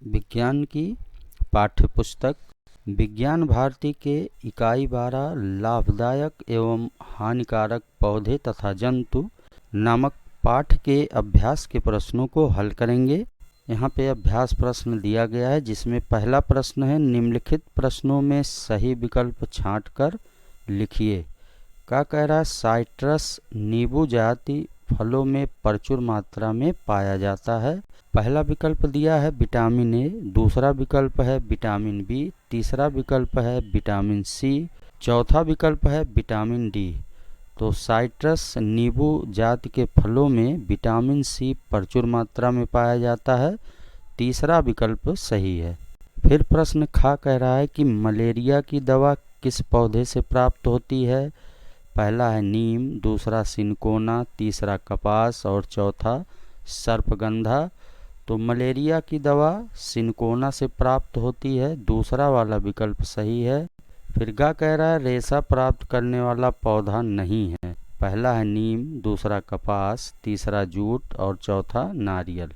विज्ञान की पाठ्यपुस्तक विज्ञान भारती के इकाई 12 लाभदायक एवं हानिकारक पौधे तथा जंतु नामक पाठ के अभ्यास के प्रश्नों को हल करेंगे। यहाँ पे अभ्यास प्रश्न दिया गया है, जिसमें पहला प्रश्न है, निम्नलिखित प्रश्नों में सही विकल्प छांटकर लिखिए। क्या कह रहा है? साइट्रस नींबू जाति फलों में प्रचुर मात्रा में पाया जाता है। पहला विकल्प दिया है विटामिन ए, दूसरा विकल्प है विटामिन बी, तीसरा विकल्प है विटामिन सी, चौथा विकल्प है विटामिन डी। तो साइट्रस नींबू जाति के फलों में विटामिन सी प्रचुर मात्रा में पाया जाता है, तीसरा विकल्प सही है। फिर प्रश्न खा कह रहा है कि मलेरिया की दवा किस पौधे से प्राप्त होती है? पहला है नीम, दूसरा सिनकोना, तीसरा कपास और चौथा सर्पगंधा। तो मलेरिया की दवा सिनकोना से प्राप्त होती है, दूसरा वाला विकल्प सही है। फिर गा कह रहा है रेशा प्राप्त करने वाला पौधा नहीं है। पहला है नीम, दूसरा कपास, तीसरा जूट और चौथा नारियल।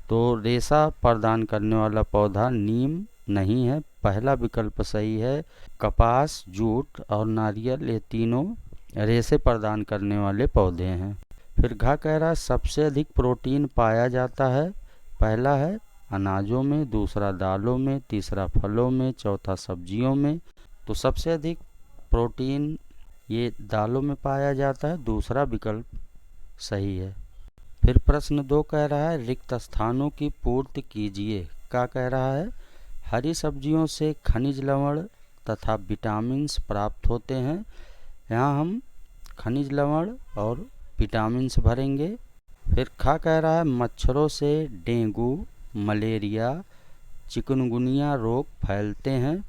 तो रेशा प्रदान करने वाला पौधा नीम नहीं है, पहला विकल्प सही है। कपास, जूट और नारियल ये तीनों रेशे प्रदान करने वाले पौधे हैं। फिर घा कह रहा है सबसे अधिक प्रोटीन पाया जाता है। पहला है अनाजों में, दूसरा दालों में, तीसरा फलों में, चौथा सब्जियों में। तो सबसे अधिक प्रोटीन ये दालों में पाया जाता है, दूसरा विकल्प सही है। फिर प्रश्न 2 कह रहा है रिक्त स्थानों की पूर्ति कीजिए। क्या कह रहा है? हरी सब्जियों से खनिज लवण तथा विटामिन्स प्राप्त होते हैं। यहाँ हम खनिज लवण और विटामिन्स भरेंगे। फिर खा कह रहा है मच्छरों से डेंगू, मलेरिया, चिकनगुनिया रोग फैलते हैं।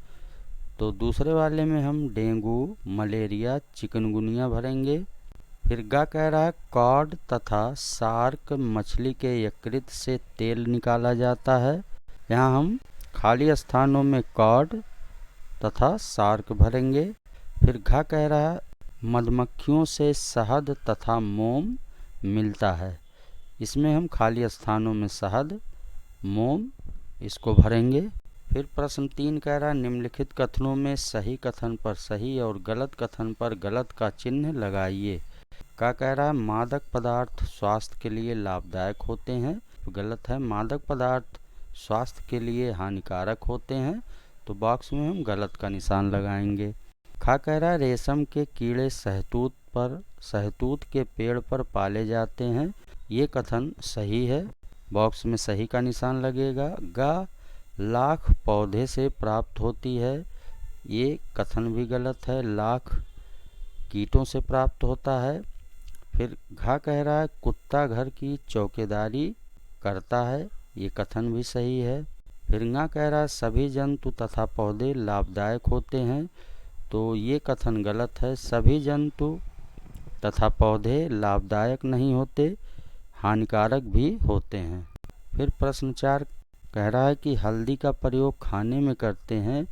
तो दूसरे वाले में हम डेंगू, मलेरिया, चिकनगुनिया भरेंगे। फिर गा कह रहा है कॉड तथा शार्क मछली के यकृत से तेल निकाला जाता है। यहाँ हम खाली स्थानों में कॉड तथा शार्क भरेंगे। फिर घा कह रहा है मधुमक्खियों से शहद तथा मोम मिलता है। इसमें हम खाली स्थानों में शहद, मोम इसको भरेंगे। फिर प्रश्न 3 कह रहा है निम्नलिखित कथनों में सही कथन पर सही और गलत कथन पर गलत का चिन्ह लगाइए। क्या कह रहा है? मादक पदार्थ स्वास्थ्य के लिए लाभदायक होते हैं। तो गलत है, मादक पदार्थ स्वास्थ्य के लिए हानिकारक होते हैं। तो बॉक्स में हम गलत का निशान लगाएंगे। खा कह रहा है रेशम के कीड़े शहतूत के पेड़ पर पाले जाते हैं। ये कथन सही है, बॉक्स में सही का निशान लगेगा। गा लाख पौधे से प्राप्त होती है, ये कथन भी गलत है, लाख कीटों से प्राप्त होता है। फिर घा कह रहा है कुत्ता घर की चौकीदारी करता है, ये कथन भी सही है। फिर गा कह रहा है सभी जंतु तथा पौधे लाभदायक होते हैं। तो ये कथन गलत है, सभी जंतु तथा पौधे लाभदायक नहीं होते, हानिकारक भी होते हैं। फिर प्रश्न 4 कह रहा है कि हल्दी का प्रयोग खाने में करते हैं,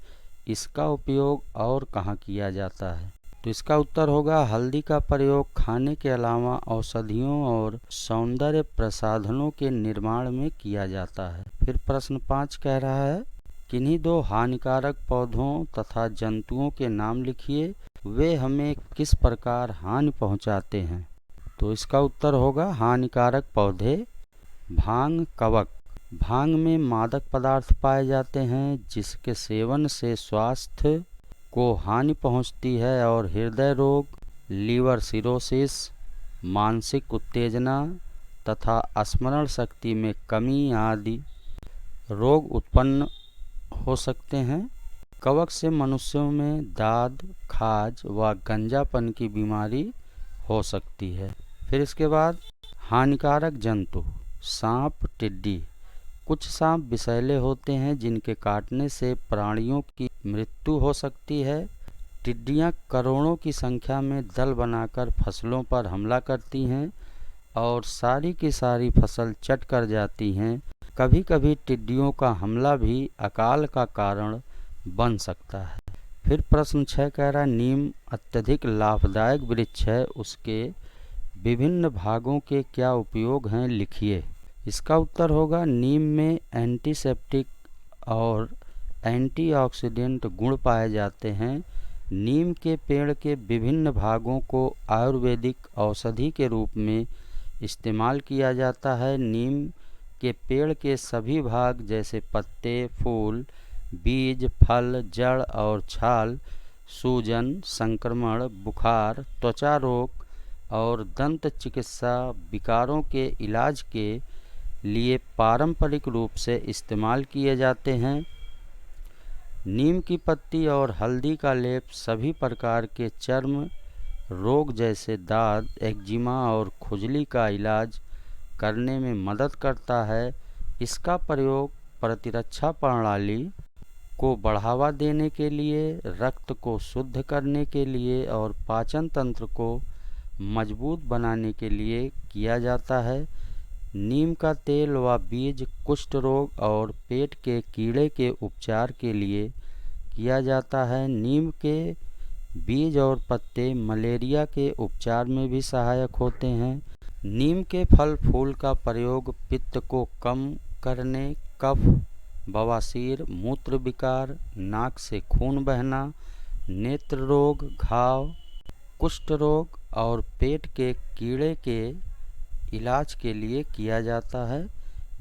इसका उपयोग और कहाँ किया जाता है? तो इसका उत्तर होगा हल्दी का प्रयोग खाने के अलावा औषधियों और सौंदर्य प्रसाधनों के निर्माण में किया जाता है। फिर प्रश्न 5 कह रहा है किन्हीं 2 हानिकारक पौधों तथा जंतुओं के नाम लिखिए, वे हमें किस प्रकार हानि पहुंचाते हैं? तो इसका उत्तर होगा हानिकारक पौधे भांग, कवक। भांग में मादक पदार्थ पाए जाते हैं, जिसके सेवन से स्वास्थ्य को हानि पहुंचती है और हृदय रोग, लीवर सिरोसिस, मानसिक उत्तेजना तथा स्मरण शक्ति में कमी आदि रोग उत्पन्न हो सकते हैं। कवक से मनुष्यों में दाद, खाज व गंजापन की बीमारी हो सकती है। फिर इसके बाद हानिकारक जंतु सांप, टिड्डी। कुछ सांप विषैले होते हैं, जिनके काटने से प्राणियों की मृत्यु हो सकती है। टिड्डियाँ करोड़ों की संख्या में दल बनाकर फसलों पर हमला करती हैं और सारी की सारी फसल चट कर जाती हैं। कभी कभी टिड्डियों का हमला भी अकाल का कारण बन सकता है। फिर प्रश्न 6 कह रहा है नीम अत्यधिक लाभदायक वृक्ष है, उसके विभिन्न भागों के क्या उपयोग हैं, लिखिए। इसका उत्तर होगा नीम में एंटीसेप्टिक और एंटीऑक्सीडेंट गुण पाए जाते हैं। नीम के पेड़ के विभिन्न भागों को आयुर्वेदिक औषधि के रूप में इस्तेमाल किया जाता है। नीम के पेड़ के सभी भाग जैसे पत्ते, फूल, बीज, फल, जड़ और छाल सूजन, संक्रमण, बुखार, त्वचा रोग और दंत चिकित्सा विकारों के इलाज के लिए पारंपरिक रूप से इस्तेमाल किए जाते हैं। नीम की पत्ती और हल्दी का लेप सभी प्रकार के चर्म रोग जैसे दाद, एक्जिमा और खुजली का इलाज करने में मदद करता है। इसका प्रयोग प्रतिरक्षा प्रणाली को बढ़ावा देने के लिए, रक्त को शुद्ध करने के लिए और पाचन तंत्र को मजबूत बनाने के लिए किया जाता है। नीम का तेल व बीज कुष्ठ रोग और पेट के कीड़े के उपचार के लिए किया जाता है। नीम के बीज और पत्ते मलेरिया के उपचार में भी सहायक होते हैं। नीम के फल फूल का प्रयोग पित्त को कम करने, कफ, बवासीर, मूत्र विकार, नाक से खून बहना, नेत्र रोग, घाव, कुष्ठ रोग और पेट के कीड़े के इलाज के लिए किया जाता है।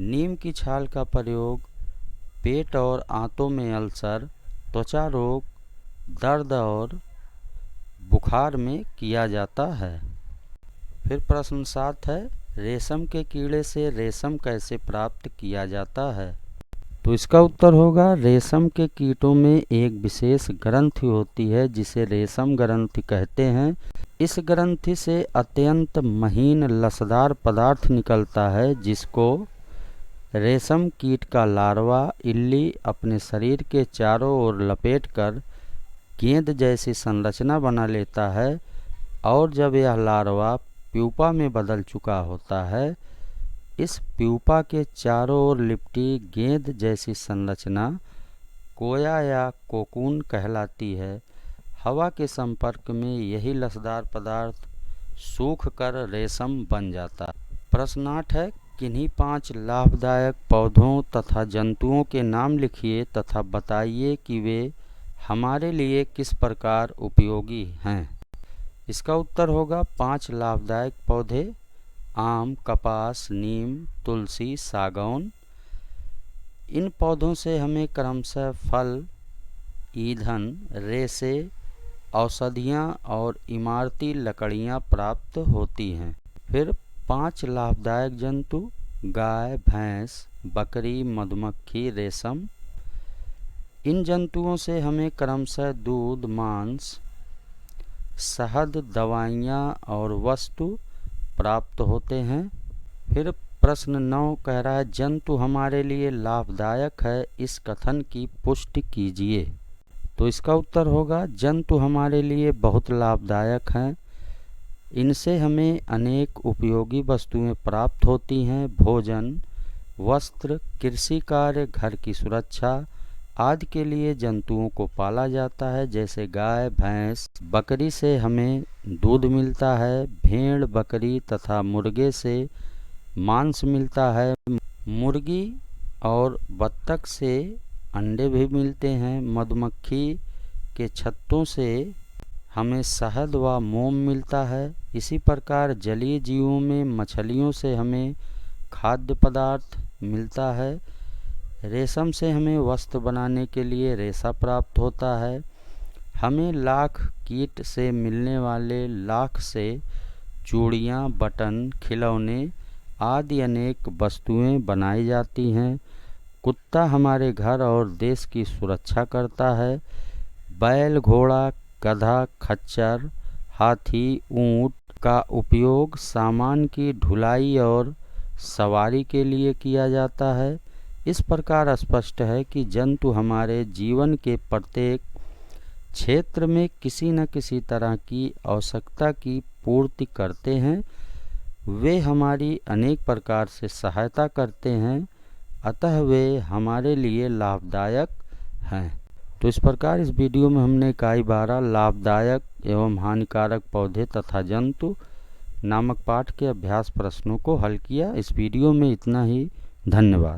नीम की छाल का प्रयोग पेट और आंतों में अल्सर, त्वचा रोग, दर्द और बुखार में किया जाता है। फिर प्रश्न 7 है, रेशम के कीड़े से रेशम कैसे प्राप्त किया जाता है? तो इसका उत्तर होगा, रेशम के कीटों में एक विशेष ग्रंथि होती है जिसे रेशम ग्रंथि कहते हैं। इस ग्रंथि से अत्यंत महीन लसदार पदार्थ निकलता है जिसको रेशम कीट का लार्वा इल्ली अपने शरीर के चारों ओर लपेटकर गेंद जैसी संरचना बना लेता है और जब यह लार्वा प्यूपा में बदल चुका होता है, इस प्यूपा के चारों ओर लिपटी गेंद जैसी संरचना कोया या कोकून कहलाती है। हवा के संपर्क में यही लसदार पदार्थ सूख कर रेशम बन जाता है। प्रश्न 8 है, किन्हीं 5 लाभदायक पौधों तथा जंतुओं के नाम लिखिए तथा बताइए कि वे हमारे लिए किस प्रकार उपयोगी हैं। इसका उत्तर होगा 5 लाभदायक पौधे: आम, कपास, नीम, तुलसी, सागौन। इन पौधों से हमें क्रमशः फल, ईंधन, रेशे, औषधियाँ और इमारती लकड़ियाँ प्राप्त होती हैं। फिर 5 लाभदायक जंतु: गाय, भैंस, बकरी, मधुमक्खी, रेशम। इन जंतुओं से हमें क्रमशः दूध, मांस, शहद, दवाइयाँ और वस्तु प्राप्त होते हैं। फिर प्रश्न 9 कह रहा है, जंतु हमारे लिए लाभदायक है, इस कथन की पुष्टि कीजिए। तो इसका उत्तर होगा, जंतु हमारे लिए बहुत लाभदायक हैं। इनसे हमें अनेक उपयोगी वस्तुएं प्राप्त होती हैं। भोजन, वस्त्र, कृषि कार्य, घर की सुरक्षा आदि के लिए जंतुओं को पाला जाता है। जैसे गाय, भैंस, बकरी से हमें दूध मिलता है। भेड़, बकरी तथा मुर्गे से मांस मिलता है। मुर्गी और बत्तख से अंडे भी मिलते हैं। मधुमक्खी के छत्तों से हमें शहद व मोम मिलता है। इसी प्रकार जलीय जीवों में मछलियों से हमें खाद्य पदार्थ मिलता है। रेशम से हमें वस्त्र बनाने के लिए रेशा प्राप्त होता है। हमें लाख कीट से मिलने वाले लाख से चूड़ियाँ, बटन, खिलौने आदि अनेक वस्तुएं बनाई जाती हैं। कुत्ता हमारे घर और देश की सुरक्षा करता है। बैल, घोड़ा, गधा, खच्चर, हाथी, ऊंट का उपयोग सामान की ढुलाई और सवारी के लिए किया जाता है। इस प्रकार स्पष्ट है कि जंतु हमारे जीवन के प्रत्येक क्षेत्र में किसी न किसी तरह की आवश्यकता की पूर्ति करते हैं। वे हमारी अनेक प्रकार से सहायता करते हैं, अतः वे हमारे लिए लाभदायक हैं। तो इस प्रकार इस वीडियो में हमने इकाई 12 लाभदायक एवं हानिकारक पौधे तथा जंतु नामक पाठ के अभ्यास प्रश्नों को हल किया। इस वीडियो में इतना ही। धन्यवाद।